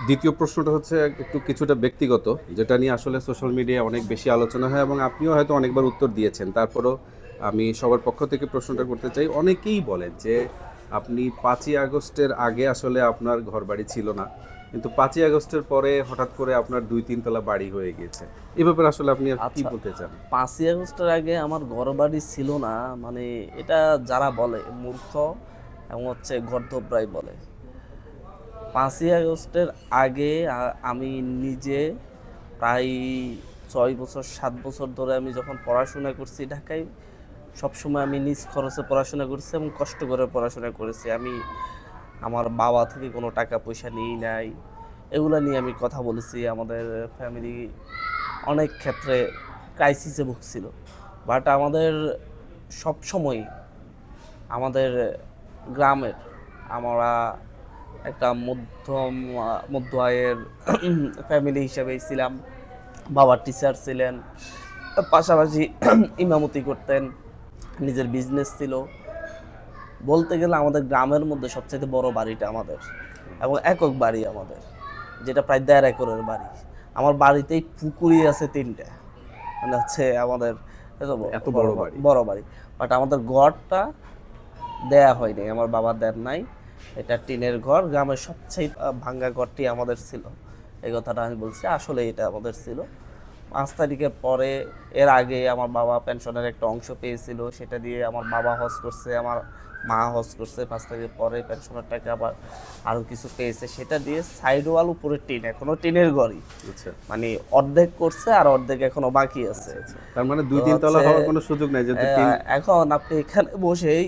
দ্বিতীয় প্রশ্নটা হচ্ছে একটু কিছুটা ব্যক্তিগত, যেটা নিয়ে আসলে সোশ্যাল মিডিয়ায় অনেক বেশি আলোচনা হয় এবং আপনিও হয়তো অনেকবার উত্তর দিয়েছেন। তারপরও আমি সবার পক্ষ থেকে প্রশ্নটা করতে চাই। অনেকেই বলেন যে আপনি ৫ই আগস্টের আগে আসলে আপনার ঘরবাড়ি ছিল না, কিন্তু ৫ই আগস্টের পরে হঠাৎ করে আপনার ২-৩ তলা বাড়ি হয়ে গিয়েছে। এ ব্যাপারে আসলে আপনি আর কি আচ্ছা, বলতে চান? ৫ই আগস্টের আগে আমার ঘরবাড়ি ছিল না, মানে এটা যারা বলে মূর্খ এবং হচ্ছে গর্দভরাই বলে। ৫ই আগস্টের আগে আমি নিজে প্রায় ৬ বছর ৭ বছর ধরে আমি যখন পড়াশোনা করছি ঢাকায়, সবসময় আমি নিজ খরচে পড়াশোনা করছি এবং কষ্ট করে পড়াশোনা করেছি। আমি আমার বাবা থেকে কোনো টাকা পয়সা নিই নাই। এগুলো নিয়ে আমি কথা বলেছি। আমাদের ফ্যামিলি অনেক ক্ষেত্রে ক্রাইসিসে ভুগছিল, বাট আমাদের সবসময় আমাদের গ্রামের আমরা একটা মধ্য আয়ের ফ্যামিলি হিসেবেই ছিলাম। বাবা টিচার ছিলেন, পাশাপাশি ইমামতি করতেন, নিজের বিজনেস ছিল। বলতে গেলে আমাদের গ্রামের মধ্যে সবচেয়ে বড় বাড়িটা আমাদের, এবং একক বাড়ি আমাদের, যেটা প্রায় ১.৫ একরের বাড়ি। আমার বাড়িতেই পুকুরই আছে ৩টা, মানে হচ্ছে আমাদের এত এত বড় বাড়ি। বড় বাড়ি। বাট আমাদের ঘরটা দেয়া হয়নি, আমার বাবা দেন নাই। এটা টিনের ঘর, গ্রামের সবচেয়ে ভাঙ্গা ঘরটি আমাদের ছিল। এই কথাটা আমি বলছি, আসলে এটা আমাদের ছিল। ৫ তারিখের পরে, এর আগে আমার বাবা পেনশনের একটা অংশ পেয়েছিল, সেটা দিয়ে আমার বাবা হজ করছে, আমার মা হজ করছে। ৫ তারিখের পরে পেনশনের টাকা আবার আরও কিছু পেয়েছে, সেটা দিয়ে সাইড ওয়াল উপরে টিন, এখনো টিনের ঘরই, আচ্ছা, মানে অর্ধেক করছে আর অর্ধেক এখনো বাকি আছে। তার মানে তো ২-৩ তলা হচ্ছে হওয়ার কোনো সুযোগ নাই যেহেতু এখন আপনি এখানে বসেই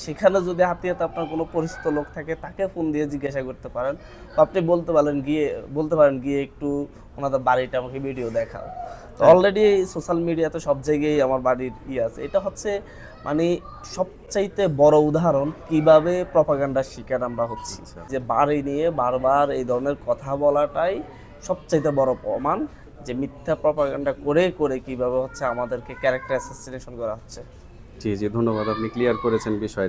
সেখানে যদি হাতিয়াতে আপনার কোনো পরিচিত লোক থাকে, তাকে ফোন দিয়ে জিজ্ঞাসা করতে পারেন, বা আপনি বলতে পারেন গিয়ে একটু ওনাদের বাড়িটা আমাকে ভিডিও দেখাও। তো অলরেডি সোশ্যাল মিডিয়াতে সব জায়গায় আমার বাড়ির আছে। এটা হচ্ছে মানে সবচাইতে বড় উদাহরণ কিভাবে প্রপাগান্ডার শিকার আমরা হচ্ছি। আচ্ছা। যে বাড়ি নিয়ে বারবার এই ধরনের কথা বলাটাই সবচাইতে বড় প্রমাণ যে মিথ্যা প্রপাগান্ডা করে করে কিভাবে হচ্ছে আমাদেরকে ক্যারেক্টার অ্যাসাসিনেশন করা হচ্ছে। জি, জি, ধন্যবাদ। আপনি ক্লিয়ার করেছেন বিষয়টা।